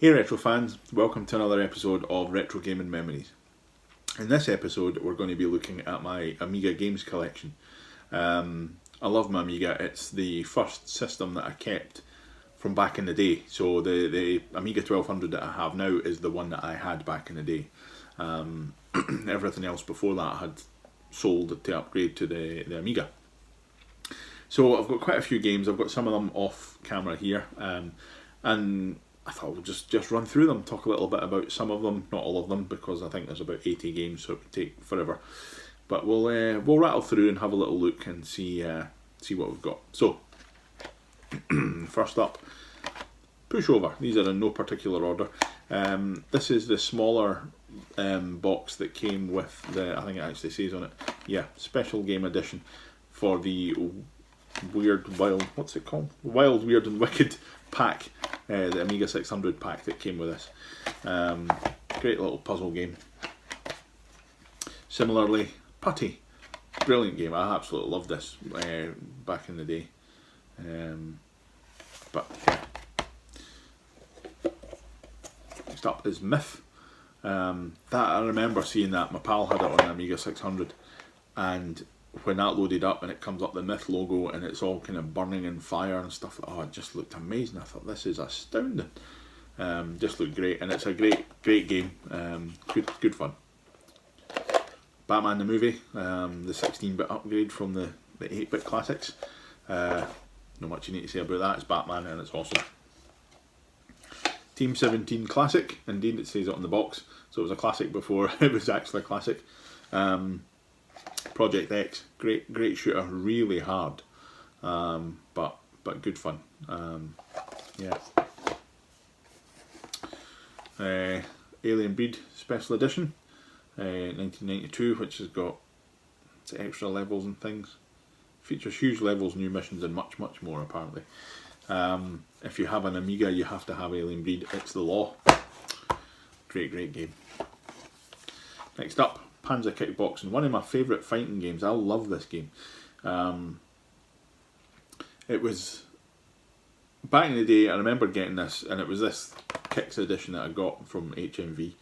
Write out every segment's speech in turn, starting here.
Hey Retro fans, welcome to another episode of Retro Gaming Memories. In this episode we're going to be looking at my Amiga games collection. I love my Amiga. It's the first system that I kept from back in the day. So the Amiga 1200 that I have now is the one that I had back in the day. Everything else before that I had sold to upgrade to the Amiga. So I've got quite a few games. I've got some of them off camera here, and I thought we'll just run through them, talk a little bit about some of them, not all of them, because I think there's about 80 games, so it would take forever. But we'll rattle through and have a little look and see what we've got. So first up, Pushover. These are in no particular order. This is the smaller box that came with the, I think it actually says on it, yeah, special game edition for the what's it called? Wild, Weird and Wicked pack, the Amiga 600 pack that came with this. Great little puzzle game. Similarly, Putty, brilliant game. I absolutely loved this back in the day. But yeah. Next up is Myth. That I remember seeing that. My pal had it on Amiga 600, and when that loaded up and it comes up the Myth logo and it's all kind of burning in fire and stuff, oh, it just looked amazing. I thought, this is astounding. Just looked great, and it's a great game. Good fun. Batman the movie, the 16-bit upgrade from the 8-bit classics. Not much you need to say about that. It's Batman and it's awesome. Team 17 Classic, indeed it says it on the box, so it was a classic before it was actually a classic. Project X, great shooter, really hard, but good fun. Yeah. Alien Breed Special Edition, 1992, which has got extra levels and things. Features huge levels, new missions, and much more apparently. If you have an Amiga, you have to have Alien Breed. It's the law. Great game. Next up, Panzer Kickboxing, one of my favourite fighting games. I love this game. It was back in the day. I remember getting this, and it was this Kicks edition that I got from HMV.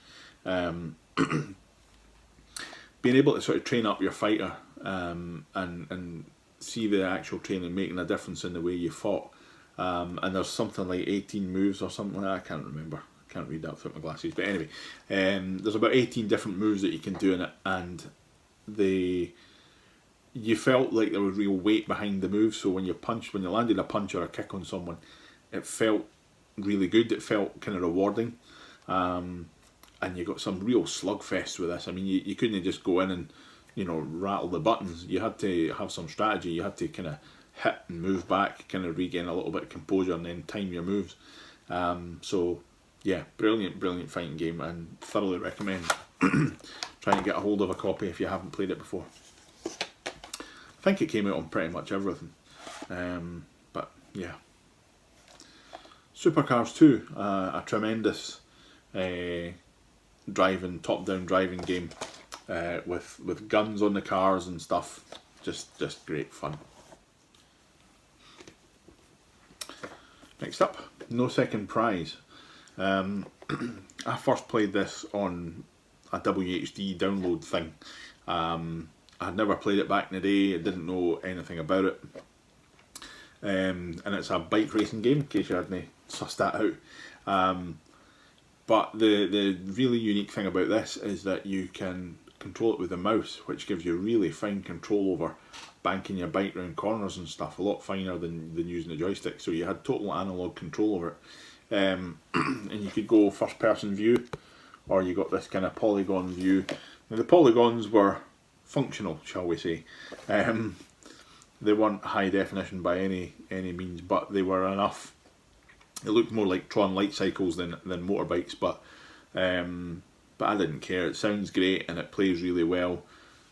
Being able to sort of train up your fighter and see the actual training making a difference in the way you fought. And there's something like 18 moves or something like that. I can't remember. Can't read that without my glasses, but anyway, there's about 18 different moves that you can do in it, and you felt like there was real weight behind the moves. So when you landed a punch or a kick on someone, it felt really good. It felt kind of rewarding, and you got some real slugfest with this. I mean, you couldn't just go in and rattle the buttons. You had to have some strategy. You had to kind of hit and move back, kind of regain a little bit of composure, and then time your moves. So yeah, brilliant fighting game, and thoroughly recommend trying to get a hold of a copy if you haven't played it before. I think it came out on pretty much everything, but yeah. Supercars 2, a tremendous top-down driving game with guns on the cars and stuff. Just great fun. Next up, No Second Prize. I first played this on a WHD download thing. I had never played it back in the day. I didn't know anything about it. And it's a bike racing game, in case you hadn't sussed that out. But the really unique thing about this is that you can control it with the mouse, which gives you really fine control over banking your bike around corners and stuff, a lot finer than using the joystick. So you had total analog control over it. And you could go first person view, or you got this kind of polygon view. Now the polygons were functional, shall we say. They weren't high definition by any means, but they were enough. It looked more like Tron light cycles than motorbikes, but I didn't care. It sounds great and it plays really well,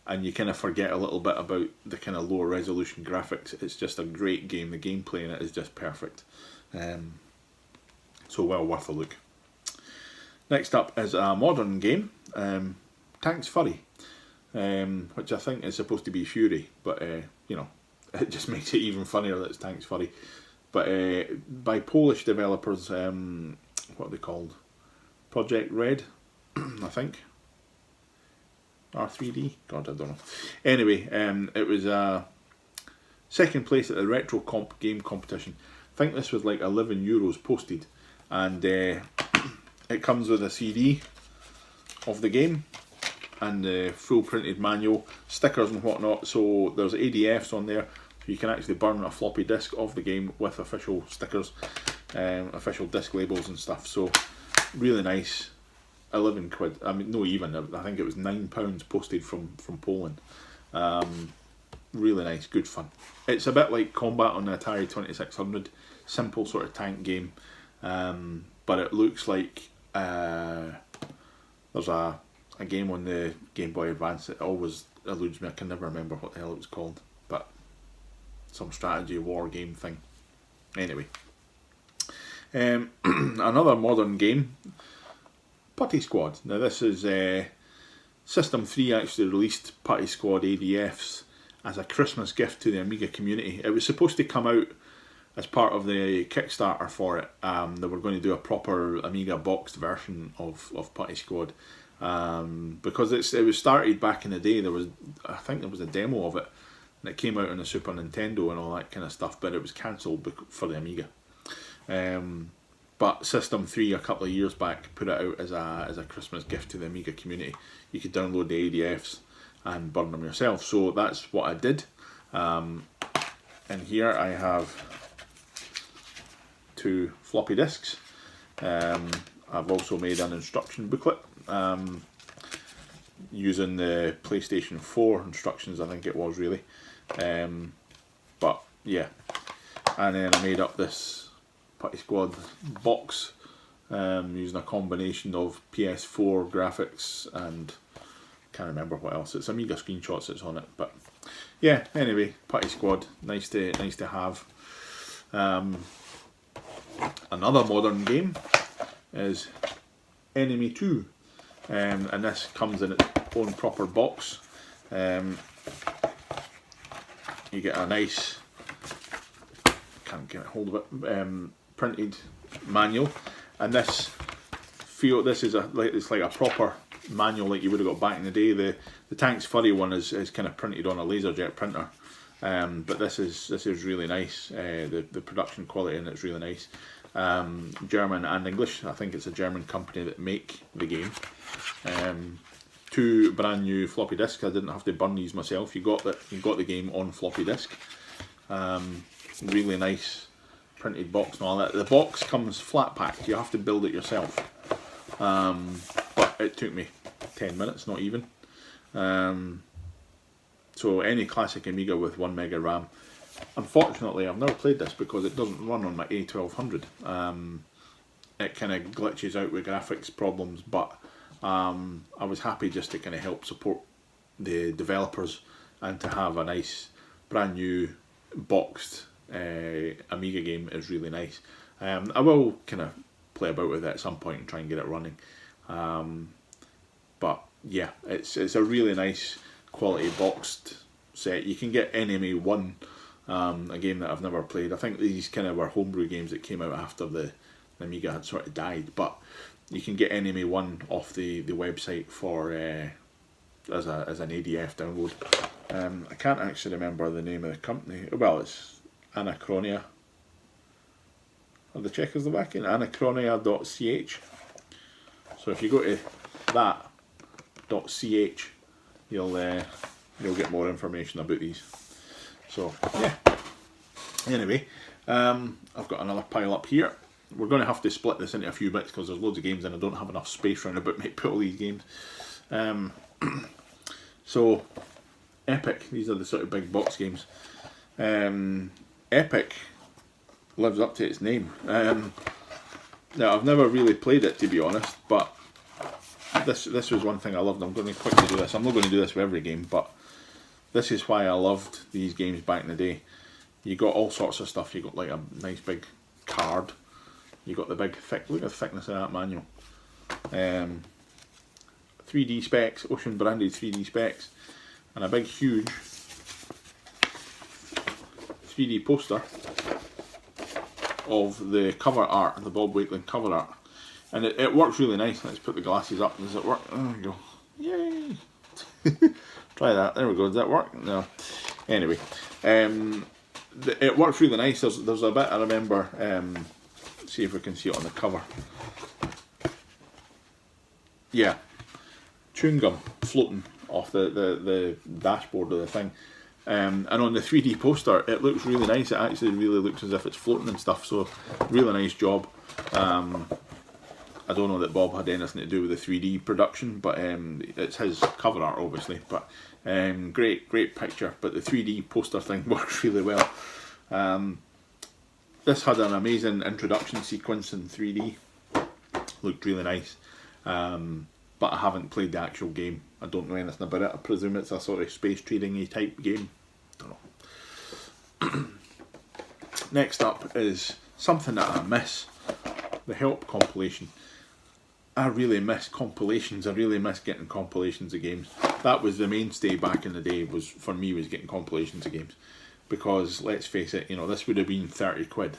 and you kind of forget a little bit about the kind of lower resolution graphics. It's just a great game. The gameplay in it is just perfect. So well worth a look. Next up is a modern game, Tanks Furry, which I think is supposed to be Fury, but it just makes it even funnier that it's Tanks Furry. But by Polish developers, what are they called? Project Red, I think. R3D? God, I don't know. Anyway, it was second place at the Retro Comp game competition. I think this was like €11 posted, and it comes with a CD of the game and the full printed manual, stickers and whatnot. So there's ADFs on there, so you can actually burn a floppy disk of the game with official stickers, official disc labels and stuff. So really nice. 11 quid. I mean, no, even I think it was £9 posted from Poland. Really nice, good fun. It's a bit like Combat on the Atari 2600, simple sort of tank game, but it looks like there's a game on the Game Boy Advance. It always eludes me. I can never remember what the hell it was called, but some strategy war game thing. Anyway, another modern game, Putty Squad. Now this is System 3 actually released Putty Squad ADFs as a Christmas gift to the Amiga community. It was supposed to come out as part of the Kickstarter for it. They were going to do a proper Amiga boxed version of Putty Squad, because it was started back in the day. I think there was a demo of it, and it came out on the Super Nintendo and all that kind of stuff, but it was cancelled for the Amiga. But System 3 a couple of years back put it out as a Christmas gift to the Amiga community. You could download the ADFs and burn them yourself. So that's what I did. And here I have 2 floppy disks. I've also made an instruction booklet using the PlayStation 4 instructions, I think it was really. But yeah, and then I made up this Putty Squad box using a combination of PS4 graphics and can't remember what else. It's Amiga screenshots that's on it, but yeah. Anyway, Putty Squad, nice to have. Another modern game is Enemy 2, and this comes in its own proper box. You get a nice, can't get hold of it, printed manual, and this is it's like a proper manual like you would have got back in the day. The Tanks Furry one is kind of printed on a laserjet printer, but this is really nice. The production quality in it's really nice. German and English. I think it's a German company that make the game. 2 brand new floppy disks. I didn't have to burn these myself. You got the game on floppy disk. Really nice printed box and all that. The box comes flat packed. You have to build it yourself. But it took me 10 minutes, not even. So any classic Amiga with 1 mega RAM. Unfortunately, I've never played this because it doesn't run on my A1200. It kind of glitches out with graphics problems, but I was happy just to kind of help support the developers and to have a nice brand new boxed Amiga game is really nice. I will kind of play about with it at some point and try and get it running. But yeah, it's a really nice quality boxed set. You can get Enemy 1, a game that I've never played. I think these kind of were homebrew games that came out after the Amiga had sort of died, but you can get Enemy 1 off the website for as an ADF download. I can't actually remember the name of the company. Well, it's Anachronia. Are the checkers the back in? Anachronia.ch. So if you go to that.ch, you'll get more information about these. So yeah. Anyway, I've got another pile up here. We're going to have to split this into a few bits because there's loads of games and I don't have enough space around about to put all these games. So Epic, these are the sort of big box games. Epic lives up to its name. Now I've never really played it, to be honest, but this was one thing I loved. I'm going to quickly do this. I'm not going to do this with every game, but this is why I loved these games back in the day. You got all sorts of stuff. You got like a nice big card. You got the big thick. Look at the thickness of that manual. 3D specs, Ocean branded 3D specs, and a big huge 3D poster of the cover art, the Bob Wakeling cover art. And it works really nice. Let's put the glasses up. Does it work? There we go. Yay! Try that. There we go. Does that work? No. Anyway, it works really nice. There's a bit I remember. See if we can see it on the cover. Yeah, chewing gum floating off the dashboard of the thing. And on the 3D poster, it looks really nice. It actually really looks as if it's floating and stuff. So, really nice job. I don't know that Bob had anything to do with the 3D production, but it's his cover art, obviously. But great picture. But the 3D poster thing works really well. This had an amazing introduction sequence in 3D. Looked really nice. But I haven't played the actual game. I don't know anything about it. I presume it's a sort of space trading-y type game. Don't know. Next up is something that I miss. The Help compilation. I really miss compilations. I really miss getting compilations of games. That was the mainstay back in the day, was for me, was getting compilations of games. Because, let's face it, this would have been 30 quid.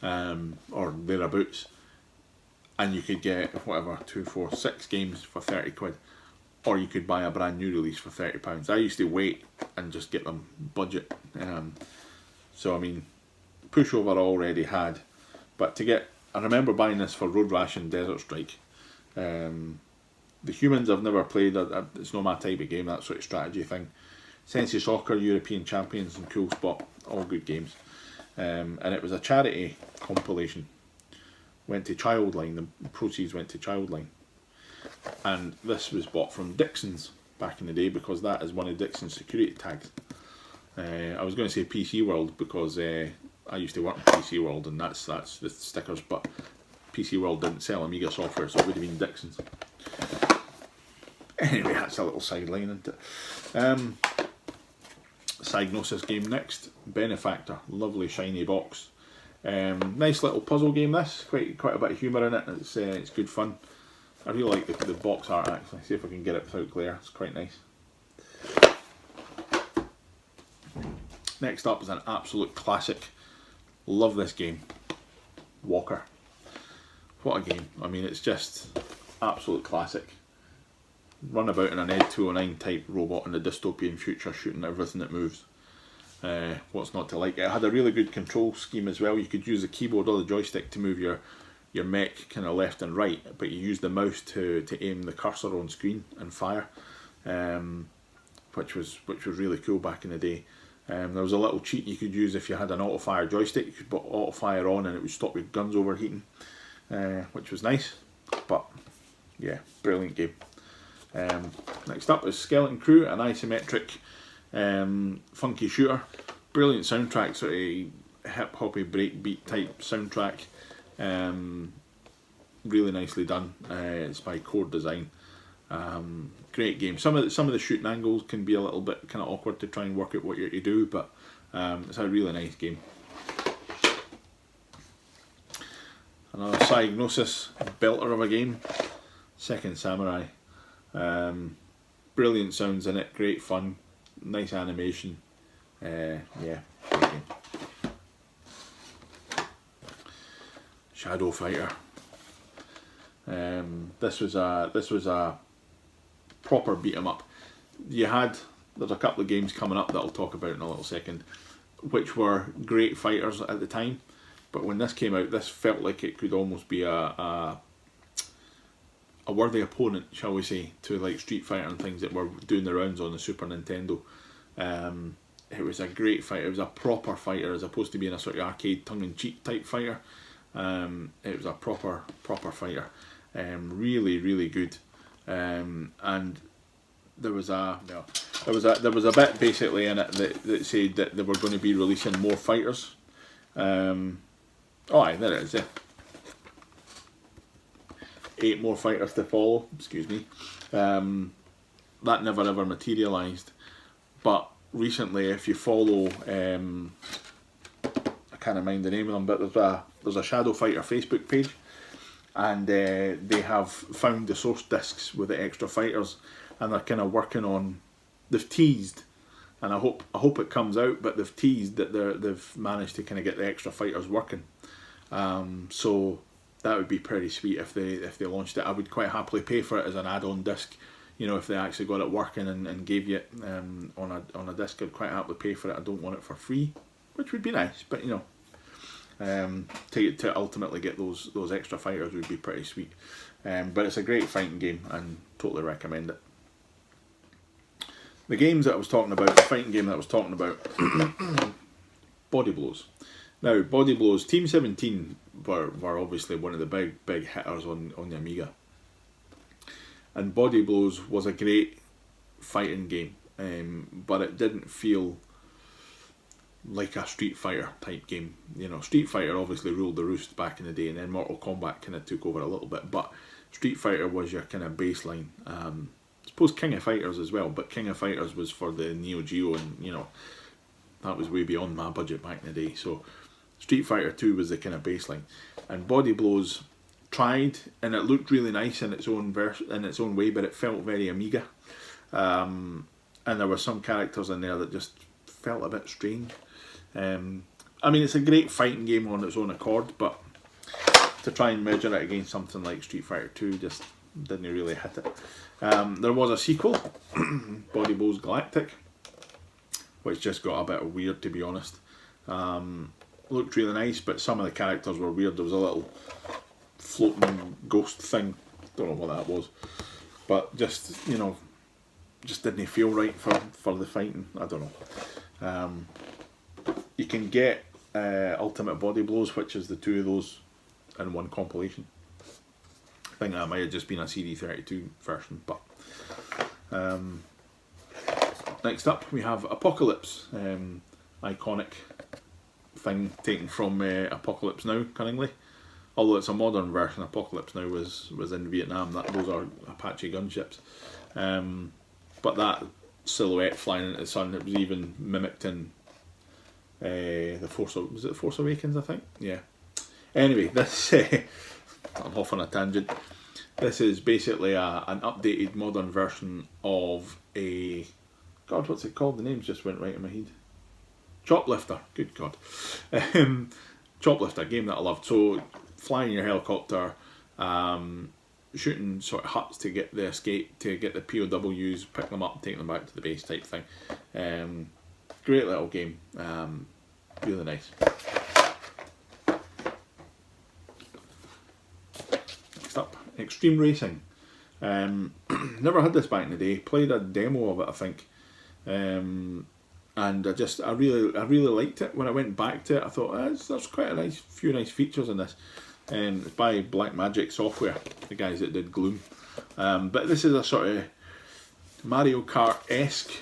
Or thereabouts. And you could get, whatever, 2, 4, 6 games for 30 quid. Or you could buy a brand new release for £30. I used to wait and just get them budget. So, I mean, Pushover I already had. But to get, I remember buying this for Road Rash and Desert Strike. The Humans I've never played. It's not my type of game, that sort of strategy thing. Sensi Soccer, European Champions and Cool Spot. All good games. And it was a charity compilation. Went to Childline, the proceeds went to Childline. And this was bought from Dixon's back in the day, because that is one of Dixon's security tags. I was going to say PC World, because I used to work in PC World, and that's the stickers, but PC World didn't sell Amiga software, so it would have been Dixon's. Anyway, that's a little sideline, isn't it? Psygnosis game next. Benefactor, lovely shiny box. Nice little puzzle game. This quite a bit of humour in it. It's good fun. I really like the box art actually. See if I can get it without glare. It's quite nice. Next up is an absolute classic. Love this game. Walker. What a game. I mean, it's just absolute classic. Run about in an Ed 209 type robot in a dystopian future, shooting everything that moves. What's not to like? It had a really good control scheme as well. You could use the keyboard or the joystick to move your mech kind of left and right, but you use the mouse to aim the cursor on screen and fire, which was really cool back in the day. There was a little cheat you could use if you had an auto fire joystick. You could put auto fire on and it would stop your guns overheating, which was nice. But yeah, brilliant game. Next up is Skeleton Crew, an isometric funky shooter. Brilliant soundtrack, sort of hip hoppy breakbeat type soundtrack. Really nicely done. It's by Core Design. Great game. Some of the shooting angles can be a little bit kind of awkward to try and work out what you're to do, but it's a really nice game. Another Psygnosis belter of a game. Second Samurai. Brilliant sounds in it, great fun, nice animation. Yeah, great game. Shadow Fighter. This was a proper beat 'em up. There's a couple of games coming up that I'll talk about in a little second, which were great fighters at the time, but when this came out, this felt like it could almost be a worthy opponent, shall we say, to like Street Fighter and things that were doing the rounds on the Super Nintendo. It was a great fighter. It was a proper fighter, as opposed to being a sort of arcade tongue-in-cheek type fighter. It was a proper fighter. Really good. And there was a bit basically in it that said that they were going to be releasing more fighters. Aye, there it is. Yeah. 8 more fighters to follow. Excuse me. That never ever materialised. But recently, if you follow, I can't mind the name of them, but there's a Shadow Fighter Facebook page, and they have found the source discs with the extra fighters, and they're kind of working on. They've teased, and I hope it comes out, but they've teased that they've managed to kind of get the extra fighters working. So that would be pretty sweet if they launched it. I would quite happily pay for it as an add-on disc. You know, if they actually got it working and gave you it on a disc, I'd quite happily pay for it. I don't want it for free, which would be nice, but you know, to ultimately get those extra fighters would be pretty sweet. But it's a great fighting game and totally recommend it. The games that I was talking about, the fighting game that I was talking about, Body Blows. Now, Body Blows, Team 17 were obviously one of the big hitters on the Amiga. And Body Blows was a great fighting game, but it didn't feel like a Street Fighter type game. You know, Street Fighter obviously ruled the roost back in the day, and then Mortal Kombat kind of took over a little bit, but Street Fighter was your kind of baseline. I suppose King of Fighters as well, but King of Fighters was for the Neo Geo, and you know, that was way beyond my budget back in the day. So Street Fighter 2 was the kind of baseline, and Body Blows tried, and it looked really nice in its own way, but it felt very Amiga, and there were some characters in there that just felt a bit strange. I mean, it's a great fighting game on its own accord, but to try and measure it against something like Street Fighter 2 just didn't really hit it. There was a sequel, Body Blows Galactic, which just got a bit weird, to be honest. Looked really nice, but some of the characters were weird. There was a little floating ghost thing, don't know what that was, but just, you know, just didn't feel right for the fighting. I don't know. You can get Ultimate Body Blows, which is the two of those in one compilation. I think that might have just been a CD32 version, but next up we have Apocalypse, iconic thing taken from Apocalypse Now, cunningly. Although it's a modern version, Apocalypse Now was in Vietnam. Those are Apache gunships. But that silhouette flying into the sun, it was even mimicked in the Force Awakens, I think? Yeah. Anyway, this I'm off on a tangent. This is basically an updated modern version of a... God, what's it called? The names just went right in my head. Choplifter, good God. Choplifter, game that I loved. So, flying your helicopter, shooting sort of huts to get the escape, to get the POWs, pick them up, take them back to the base type thing. Great little game, really nice. Next up, Extreme Racing. Never had this back in the day. Played a demo of it, I think. And I really liked it. When I went back to it, I thought there's quite a few nice features in this. It's by Blackmagic Software, the guys that did Gloom. But this is a sort of Mario Kart-esque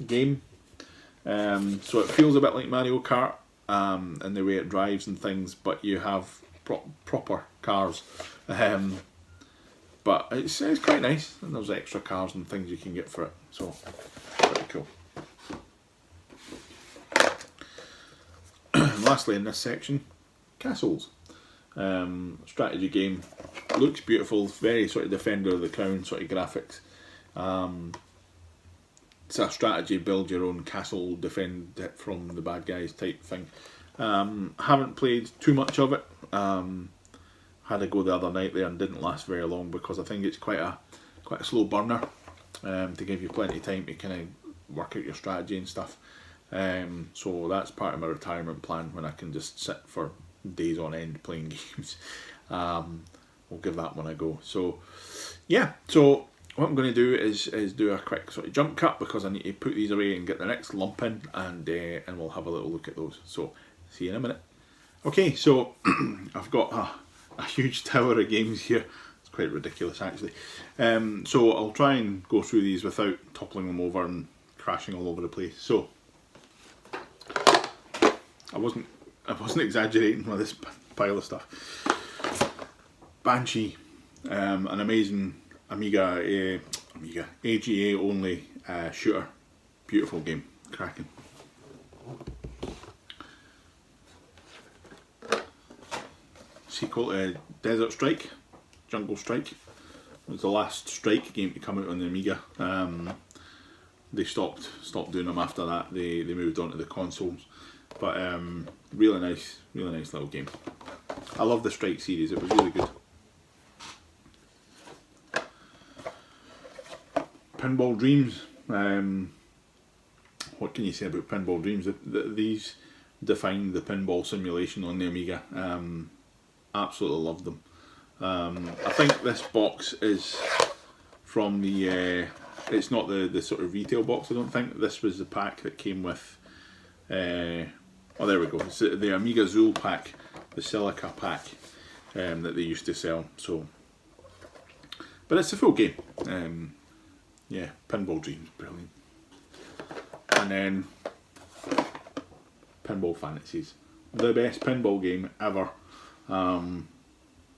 game. So it feels a bit like Mario Kart in the way it drives and things, but you have proper cars. But it's quite nice, and there's extra cars and things you can get for it. So pretty cool. Lastly in this section, Castles. Strategy game, looks beautiful, very sort of Defender of the Crown sort of graphics. It's a strategy, build your own castle, defend it from the bad guys type thing. Haven't played too much of it. Had a go the other night there and didn't last very long because I think it's quite a slow burner, to give you plenty of time to kind of work out your strategy and stuff. So that's part of my retirement plan, when I can just sit for days on end playing games. We'll give that one a go. So yeah, so what I'm going to do is do a quick sort of jump cut, because I need to put these away and get the next lump in, and we'll have a little look at those. So see you in a minute. Okay, so I've got a huge tower of games here. It's quite ridiculous actually. So I'll try and go through these without toppling them over and crashing all over the place. So I wasn't exaggerating with this pile of stuff. Banshee, an amazing Amiga AGA only shooter. Beautiful game, cracking. Sequel to Desert Strike, Jungle Strike. It was the last Strike game to come out on the Amiga. They stopped doing them after that. They moved on to the consoles. But really nice little game. I love the Strike series, it was really good. Pinball Dreams. What can you say about Pinball Dreams? These defined the pinball simulation on the Amiga. Absolutely loved them. I think this box is from the... it's not the sort of retail box, I don't think. This was the pack that came with... oh, there we go. It's the Amiga Zool pack, the Silica pack that they used to sell. So, but it's a full game. Yeah, Pinball Dreams, brilliant. And then Pinball Fantasies, the best pinball game ever.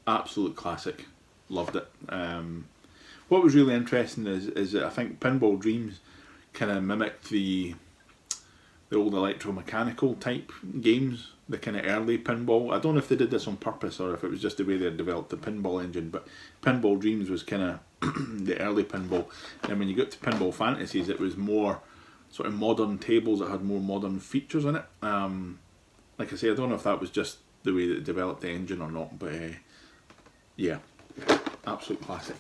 Absolute classic. Loved it. What was really interesting is that I think Pinball Dreams kind of mimicked the old electromechanical type games, the kind of early pinball. I don't know if they did this on purpose or if it was just the way they developed the pinball engine, but Pinball Dreams was kind of the early pinball. And when you got to Pinball Fantasies, it was more sort of modern tables that had more modern features in it. Like I say, I don't know if that was just the way that they developed the engine or not, but yeah, absolute classic.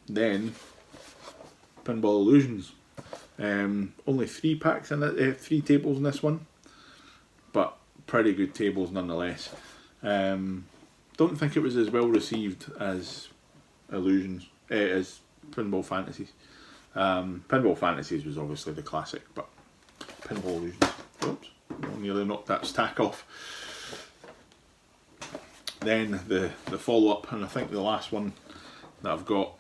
Then Pinball Illusions. Only 3 packs in it, 3 tables in this one, but pretty good tables nonetheless. Don't think it was as well received as Illusions, as Pinball Fantasies. Pinball Fantasies was obviously the classic, but Pinball Illusions. Oops, nearly knocked that stack off. Then the follow-up, and I think the last one that I've got,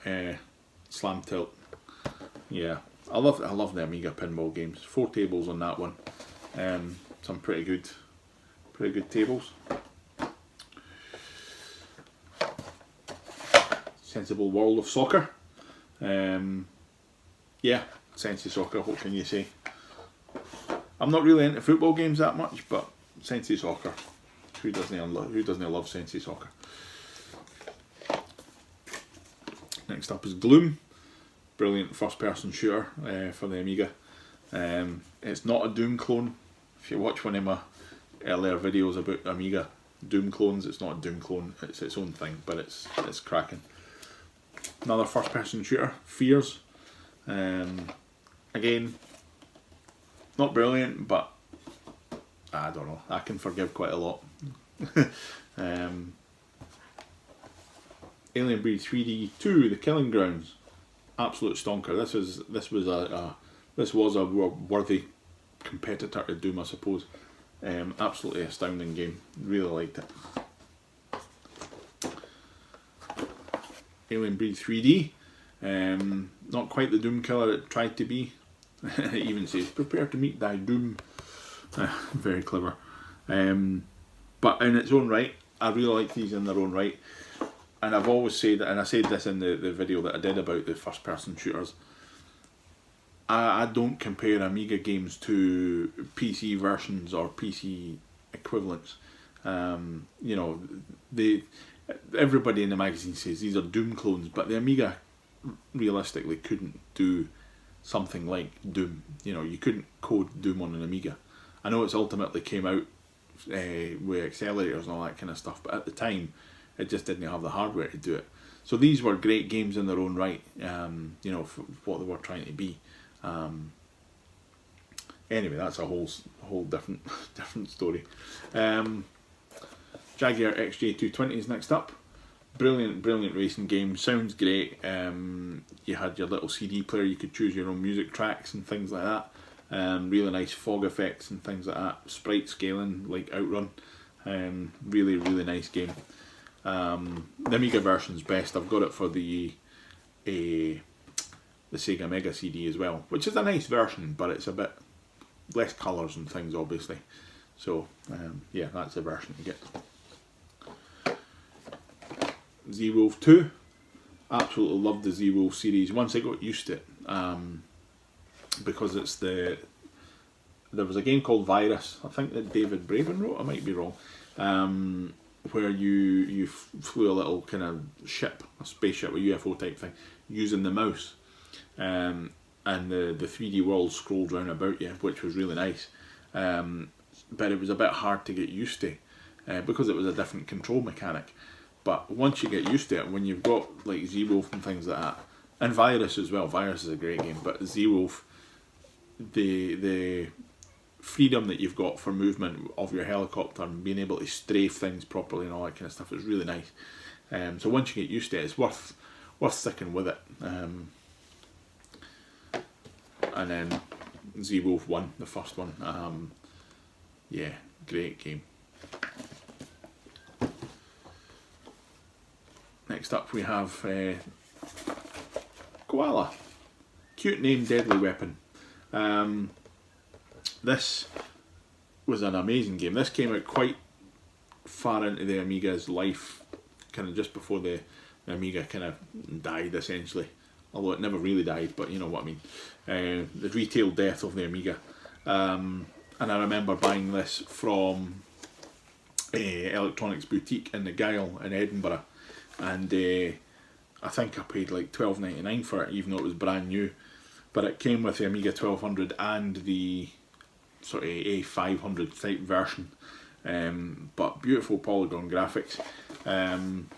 Slam Tilt. Yeah, I love the Amiga pinball games. 4 tables on that one. Some pretty good tables. Sensible World of Soccer. Yeah, Sensi Soccer, what can you say? I'm not really into football games that much, but Sensi Soccer. Who doesn't love Sensi Soccer? Next up is Gloom. Brilliant first person shooter for the Amiga. It's not a Doom clone. If you watch one of my earlier videos about Amiga Doom clones, it's not a Doom clone, it's its own thing, but it's cracking. Another first person shooter, Fears. Again, not brilliant, but I don't know, I can forgive quite a lot. Alien Breed 3D 2, The Killing Grounds. Absolute stonker. This was a worthy competitor to Doom, I suppose. Absolutely astounding game. Really liked it. Alien Breed 3D. Not quite the Doom killer it tried to be. It even says, "Prepare to meet thy doom." Very clever. But in its own right, I really like these in their own right. And I've always said, and I said this in the video that I did about the first person shooters, I don't compare Amiga games to PC versions or PC equivalents. You know, everybody in the magazine says these are Doom clones, but the Amiga realistically couldn't do something like Doom. You know, you couldn't code Doom on an Amiga. I know it's ultimately came out with accelerators and all that kind of stuff, but at the time it just didn't have the hardware to do it. So these were great games in their own right, you know, for what they were trying to be. Anyway, that's a whole different story. Jaguar Xj220 is next up. Brilliant racing game. Sounds great. You had your little CD player. You could choose your own music tracks and things like that. Really nice fog effects and things like that. Sprite scaling like Outrun. Really nice game. The Amiga version's best. I've got it for the Sega Mega CD as well, which is a nice version, but it's a bit less colours and things, obviously. So yeah, that's the version you get. Z-Wolf 2. Absolutely loved the Z-Wolf series once I got used to it, because it's there was a game called Virus, I think that David Braben wrote, I might be wrong, where you flew a little kind of ship, a spaceship, a UFO type thing, using the mouse, and the 3D world scrolled round about you, which was really nice. but it was a bit hard to get used to because it was a different control mechanic. But once you get used to it, when you've got like Z-Wolf and things like that, and Virus as well, Virus is a great game, but Z-Wolf, the freedom that you've got for movement of your helicopter and being able to strafe things properly and all that kind of stuff is really nice. So once you get used to it, it's worth sticking with it. And then Z-Wolf 1, the first one, yeah, great game. Next up we have Koala. Cute name, deadly weapon. This was an amazing game. This came out quite far into the Amiga's life, kind of just before the Amiga kind of died essentially. Although it never really died, but you know what I mean. The retail death of the Amiga. And I remember buying this from Electronics Boutique in the Gyle in Edinburgh. And I think I paid like $12.99 for it, even though it was brand new. But it came with the Amiga 1200 and the sort of A500 type version. But beautiful polygon graphics. I don't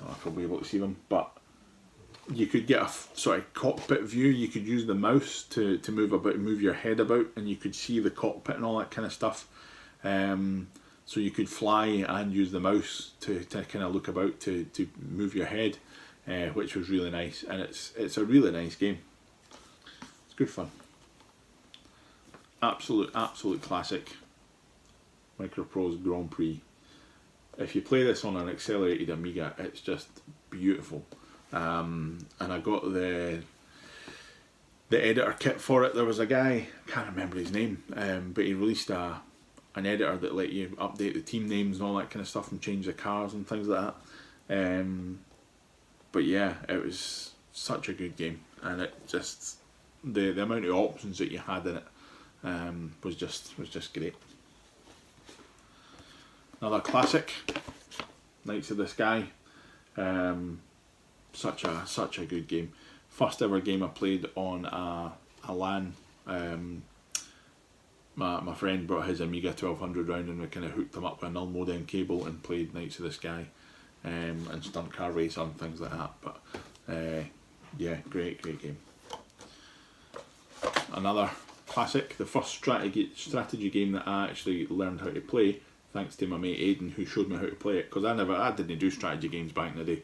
know if I'll be able to see them, but you could get a sort of cockpit view. You could use the mouse to move your head about, and you could see the cockpit and all that kind of stuff. So you could fly and use the mouse to kind of look about to move your head, which was really nice. And it's a really nice game. It's good fun. Absolute classic. Microprose Grand Prix. If you play this on an accelerated Amiga, it's just beautiful. And I got the editor kit for it. There was a guy, I can't remember his name, but he released an editor that let you update the team names and all that kind of stuff and change the cars and things like that. But yeah, it was such a good game, and it just the amount of options that you had in it was just great. Another classic, Knights of the Sky. Such a good game. First ever game I played on a LAN. My friend brought his Amiga 1200 round, and we kind of hooked him up with a null modem cable and played Knights of the Sky and Stunt Car Racer and things like that. But yeah, great game. Another classic, the first strategy game that I actually learned how to play, thanks to my mate Aidan, who showed me how to play it, because I didn't do strategy games back in the day.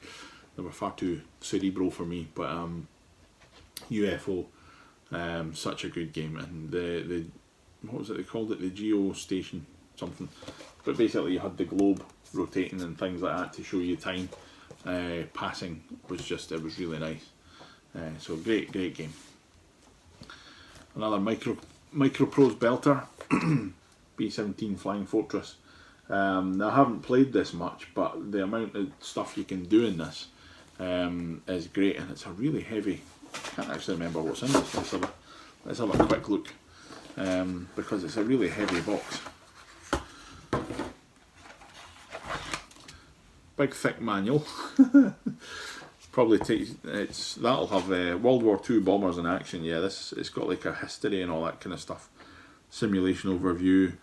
They were far too cerebral for me. But UFO, such a good game, and the what was it they called it, the Geo Station something, but basically you had the globe rotating and things like that to show you time passing. It was really nice. So great game. Another Microprose belter, B-17 Flying Fortress. Now I haven't played this much, but the amount of stuff you can do in this is great, and it's a really heavy. I can't actually remember what's in this. Let's have a quick look, because it's a really heavy box. Big thick manual. Probably that'll have World War II bombers in action. Yeah, it's got like a history and all that kind of stuff. Simulation overview,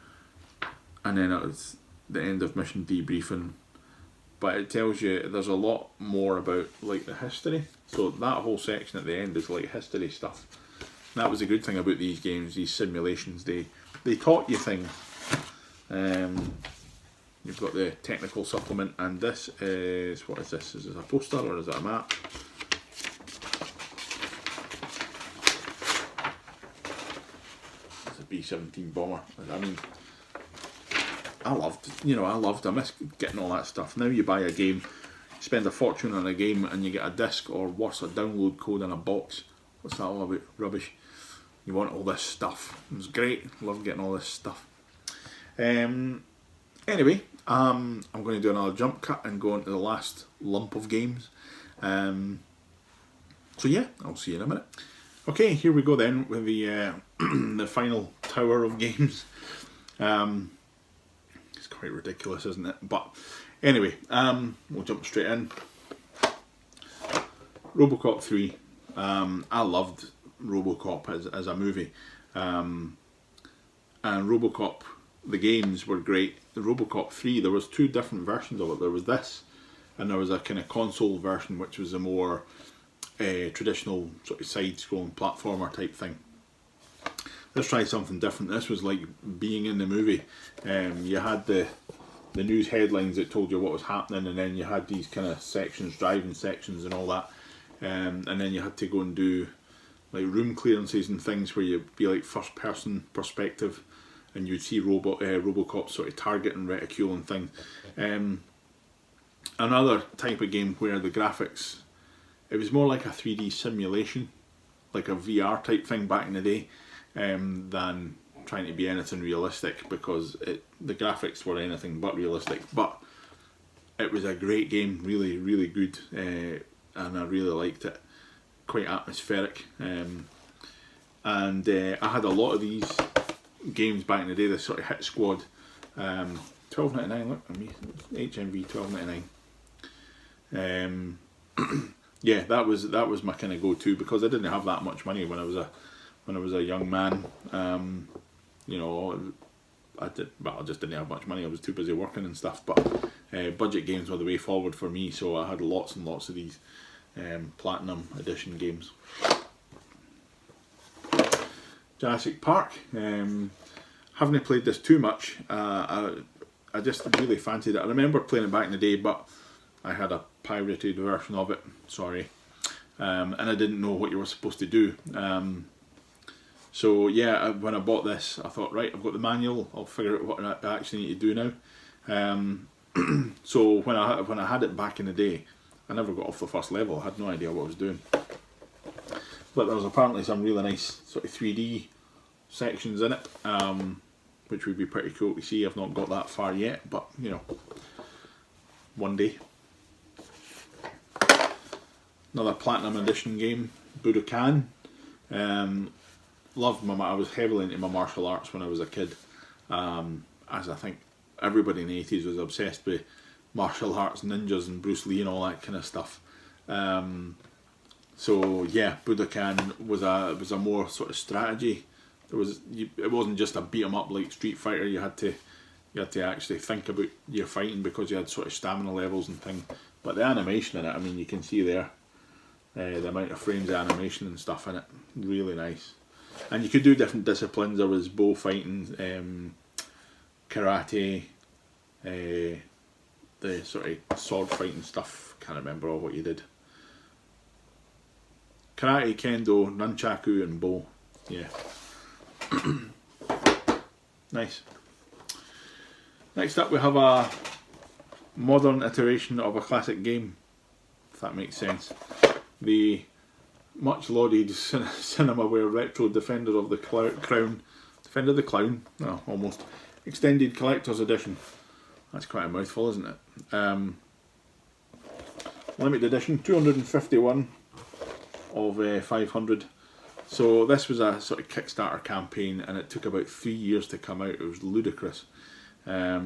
and then it's the end of mission debriefing. But it tells you there's a lot more about like the history. So that whole section at the end is like history stuff. And that was a good thing about these games, these simulations. They taught you things. You've got the technical supplement, and this is, what is this? Is this a poster or is it a map? It's a B-17 bomber. I mean, I miss getting all that stuff. Now you buy a game, spend a fortune on a game, and you get a disc, or worse, a download code in a box. What's that all about? Rubbish. You want all this stuff. It was great. Love getting all this stuff. Anyway, I'm going to do another jump cut and go into the last lump of games. So yeah, I'll see you in a minute. Okay, here we go then with the the final tower of games. It's quite ridiculous, isn't it? But anyway, we'll jump straight in. Robocop 3. I loved Robocop as a movie. And Robocop the games were great. The Robocop 3, there was 2 different versions of it. There was this, and there was a kind of console version, which was a more traditional sort of side-scrolling platformer type thing. Let's try something different. This was like being in the movie. You had the news headlines that told you what was happening, and then you had these kind of sections, driving sections and all that, and then you had to go and do like room clearances and things where you'd be like first person perspective, and you'd see Robocop sort of target and reticule and things. Another type of game where the graphics, it was more like a 3D simulation, like a VR type thing back in the day, than trying to be anything realistic, because the graphics were anything but realistic. But it was a great game, really, really good, and I really liked it. Quite atmospheric, and I had a lot of these games back in the day. This sort of Hit Squad, $12.99. Look at me, HMV $12.99. Yeah, that was my kind of go-to, because I didn't have that much money when I was a young man. You know, I just didn't have much money. I was too busy working and stuff. But budget games were the way forward for me, so I had lots and lots of these Platinum Edition games. Jurassic Park. Haven't played this too much. I just really fancied it. I remember playing it back in the day, but I had a pirated version of it. Sorry, and I didn't know what you were supposed to do. So yeah, when I bought this, I thought, right, I've got the manual. I'll figure out what I actually need to do now. So when I had it back in the day, I never got off the first level. I had no idea what I was doing. But there was apparently some really nice sort of 3D sections in it, which would be pretty cool to see. I've not got that far yet, but you know, one day. Another Platinum Edition game, Budokan. Loved I was heavily into my martial arts when I was a kid, as I think everybody in the 80s was obsessed with martial arts, ninjas and Bruce Lee and all that kind of stuff. So yeah, Budokan was a more sort of strategy. It wasn't just a beat 'em up like Street Fighter. You had to actually think about your fighting, because you had sort of stamina levels and things. But the animation in it, I mean, you can see there the amount of frames of animation and stuff in it, really nice. And you could do different disciplines. There was bow fighting, karate, the sort of sword fighting stuff. Can't remember all what you did. Karate, kendo, nunchaku and bow. Yeah. Nice. Next up we have a modern iteration of a classic game, if that makes sense. The much lauded Cinemaware Retro Defender of the Crown. Defender the Clown? No, almost. Extended Collector's Edition. That's quite a mouthful, isn't it? Limited edition, 251 of 500. So this was a sort of Kickstarter campaign, and it took about 3 years to come out. It was ludicrous. I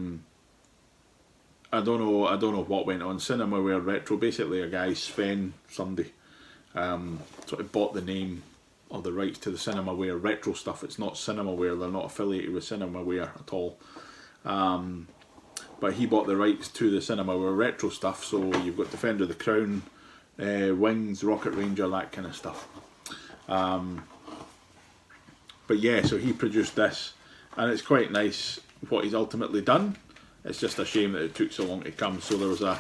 don't know what went on. Cinemaware Retro, basically a guy, Sven, somebody, sort of bought the name or the rights to the Cinemaware Retro stuff. It's not Cinemaware, they're not affiliated with Cinemaware at all. But he bought the rights to the Cinemaware Retro stuff, so you've got Defender of the Crown, Wings, Rocket Ranger, that kind of stuff. But yeah, so he produced this, and it's quite nice what he's ultimately done. It's just a shame that it took so long to come. So there was a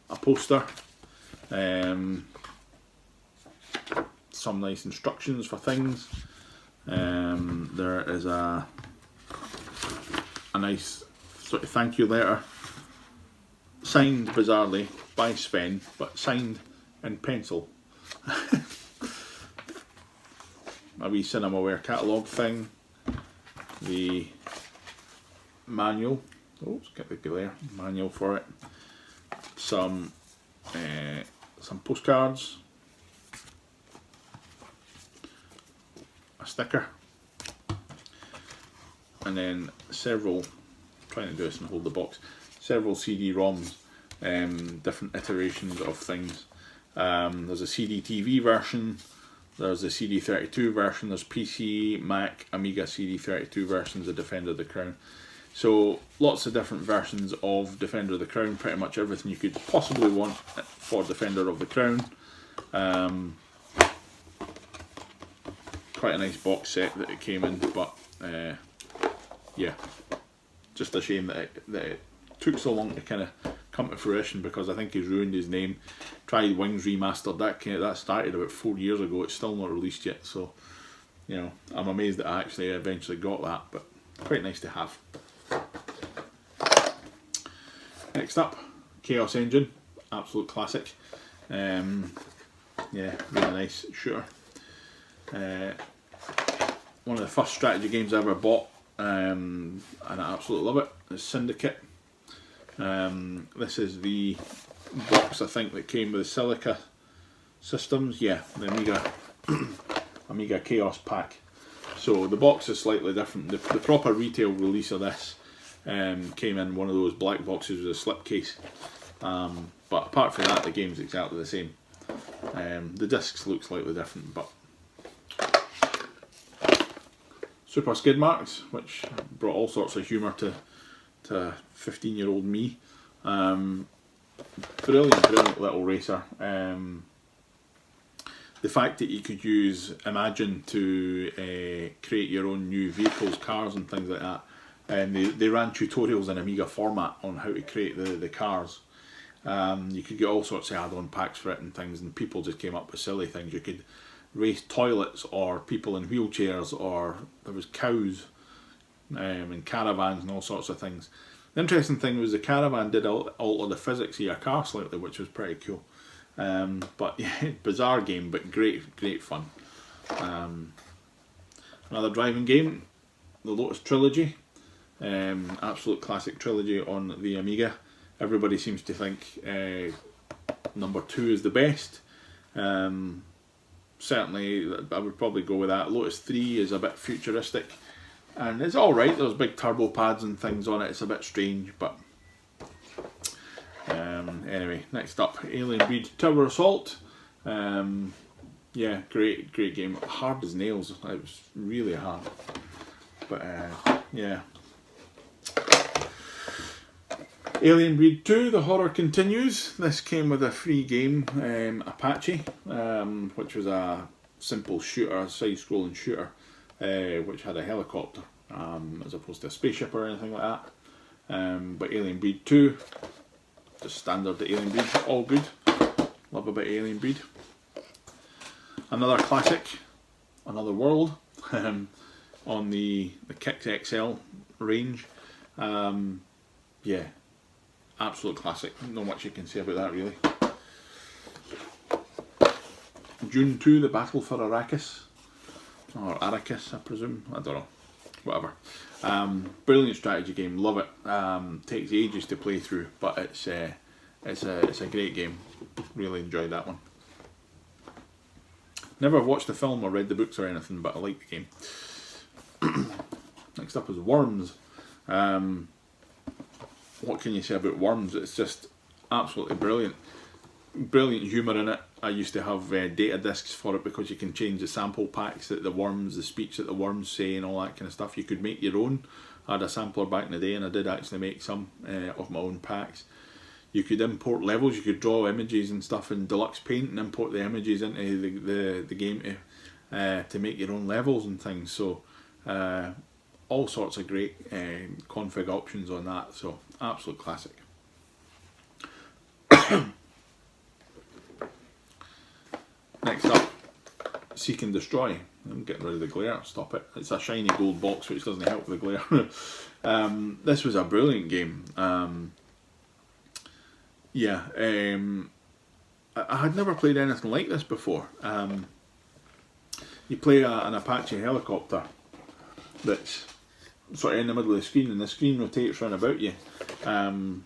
poster, some nice instructions for things. There is a nice sort of thank you letter, signed bizarrely by Sven, but signed in pencil. A wee Cinemaware catalogue thing, the manual, let's get the glare, manual for it, some postcards, a sticker, and then several, trying to do this and hold the box, several CD-ROMs, different iterations of things. There's a CD-TV version, there's a CD32 version, there's PC, Mac, Amiga CD32 versions of Defender of the Crown. So lots of different versions of Defender of the Crown, pretty much everything you could possibly want for Defender of the Crown. Quite a nice box set that it came in, but yeah, just a shame that it took so long to kind of come to fruition, because I think he's ruined his name. Tried Wings Remastered, that started about 4 years ago. It's still not released yet, so you know, I'm amazed that I actually eventually got that, but quite nice to have. Next up, Chaos Engine, absolute classic. Yeah, really nice shooter. One of the first strategy games I ever bought, and I absolutely love it, is Syndicate. This is the box, I think, that came with the Silica systems. Yeah, the Amiga Chaos Pack. So the box is slightly different. The proper retail release of this came in one of those black boxes with a slipcase. But apart from that, the game's exactly the same. The discs look slightly different, but Super Skid Marks, which brought all sorts of humour to 15-year-old me. Brilliant little racer. The fact that you could use Imagine to create your own new vehicles, cars and things like that. And they ran tutorials in Amiga format on how to create the cars. You could get all sorts of add-on packs for it and things, and people just came up with silly things. You could race toilets or people in wheelchairs, or there was cows and caravans and all sorts of things. The interesting thing was the caravan did alter the physics of your car slightly, which was pretty cool. But yeah, bizarre game, but great fun. Another driving game, the Lotus Trilogy. Absolute classic trilogy on the Amiga. Everybody seems to think number 2 is the best. Certainly, I would probably go with that. Lotus 3 is a bit futuristic, and it's alright. There's big turbo pads and things on it. It's a bit strange, but anyway, next up, Alien Breed Tower Assault. Yeah, great game. Hard as nails. It was really hard, but yeah. Alien Breed 2, the horror continues. This came with a free game, Apache, which was a simple shooter, a side-scrolling shooter, which had a helicopter, as opposed to a spaceship or anything like that. But Alien Breed 2, just standard Alien Breed, all good. Love a bit of Alien Breed. Another classic, Another World, on the Kix XL range. Yeah. Absolute classic, not much you can say about that really. Dune 2, The Battle for Arrakis, or Arrakis I presume, I don't know, whatever. Brilliant strategy game, love it. Takes ages to play through, but it's a great game, really enjoyed that one. Never watched the film or read the books or anything, but I like the game. Next up is Worms. What can you say about Worms? It's just absolutely brilliant. Brilliant humour in it. I used to have data discs for it because you can change the sample packs that the worms, the speech that the worms say and all that kind of stuff. You could make your own. I had a sampler back in the day, and I did actually make some of my own packs. You could import levels, you could draw images and stuff in Deluxe Paint and import the images into the game to make your own levels and things. So all sorts of great config options on that, so absolute classic. Next up, Seek and Destroy. I'm getting rid of the glare, stop it. It's a shiny gold box which doesn't help with the glare. This was a brilliant game. Yeah, I had never played anything like this before. You play an Apache Helicopter that's sort of in the middle of the screen, and the screen rotates round about you to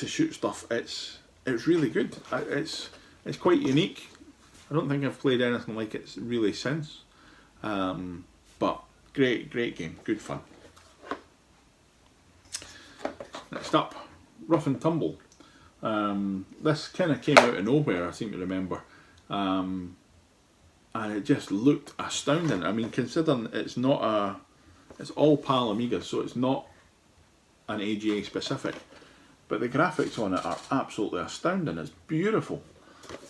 shoot stuff. It's really good. It's quite unique. I don't think I've played anything like it really since. But great game, good fun. Next up, Rough and Tumble. This kind of came out of nowhere, I seem to remember. And it just looked astounding. I mean, considering it's all PAL Amiga, so it's not an AGA specific, but the graphics on it are absolutely astounding. It's beautiful.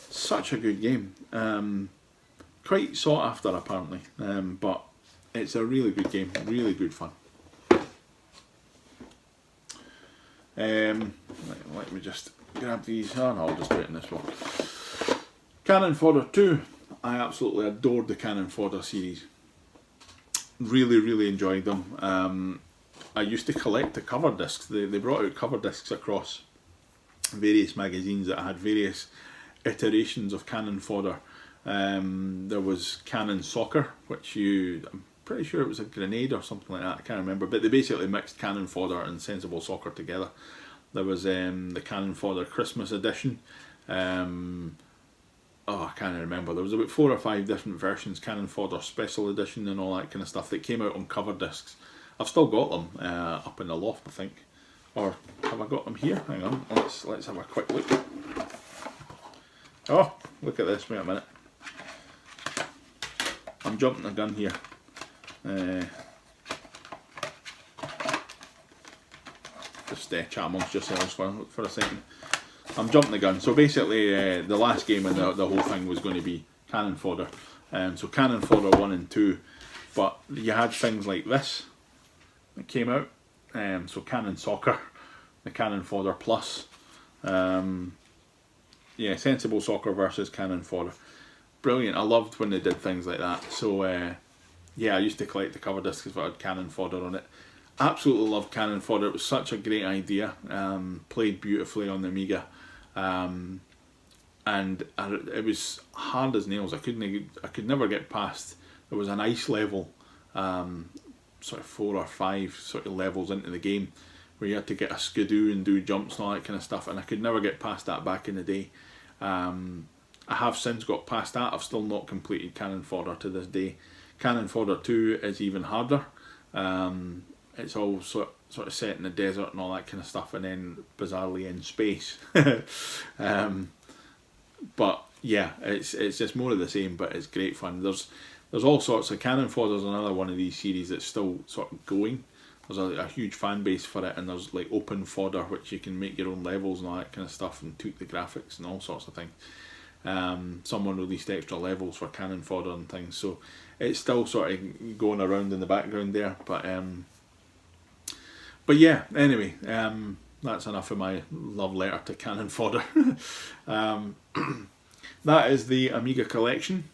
Such a good game. Quite sought after apparently, but it's a really good game, really good fun. Let me just grab these. Oh no, I'll just do it in this one. Cannon Fodder 2. I absolutely adored the Cannon Fodder series. Really enjoyed them. I used to collect the cover discs. They brought out cover discs across various magazines that had various iterations of Cannon Fodder. There was Cannon Soccer, which I'm pretty sure it was a grenade or something like that, I can't remember, but they basically mixed Cannon Fodder and Sensible Soccer together. There was the Cannon Fodder Christmas edition. I can't remember. There was about 4 or 5 different versions. Cannon Fodder Special Edition and all that kind of stuff that came out on cover discs. I've still got them up in the loft, I think. Or have I got them here? Hang on, let's have a quick look. Oh, look at this, wait a minute. I'm jumping the gun here. Just chat amongst yourselves for a second. I'm jumping the gun. So basically the last game in the whole thing was going to be Cannon Fodder. So Cannon Fodder 1 and 2. But you had things like this that came out. So Cannon Soccer, the Cannon Fodder Plus. Yeah, Sensible Soccer versus Cannon Fodder. Brilliant. I loved when they did things like that. So yeah, I used to collect the cover discs that had Cannon Fodder on it. Absolutely loved Cannon Fodder. It was such a great idea. Played beautifully on the Amiga. And it was hard as nails. I could never get past. There was an ice level, sort of 4 or 5 sort of levels into the game, where you had to get a skidoo and do jumps and all that kind of stuff, and I could never get past that back in the day. I have since got past that. I've still not completed Cannon Fodder to this day. Cannon Fodder 2 is even harder. It's all sort of set in the desert and all that kind of stuff, and then bizarrely in space. But yeah, it's just more of the same, but it's great fun. There's all sorts of Cannon Fodder's another one of these series that's still sort of going. There's a huge fan base for it, and there's like open fodder, which you can make your own levels and all that kind of stuff, and tweak the graphics and all sorts of things. Someone released extra levels for Cannon Fodder and things, so it's still sort of going around in the background there. But yeah, anyway, that's enough of my love letter to Cannon Fodder. That is the Amiga collection.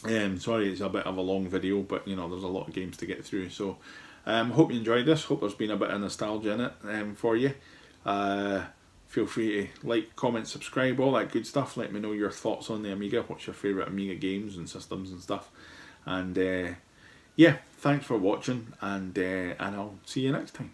Sorry, it's a bit of a long video, but you know, there's a lot of games to get through. So hope you enjoyed this. Hope there's been a bit of nostalgia in it for you. Feel free to like, comment, subscribe, all that good stuff. Let me know your thoughts on the Amiga. What's your favourite Amiga games and systems and stuff. And yeah, thanks for watching, and I'll see you next time.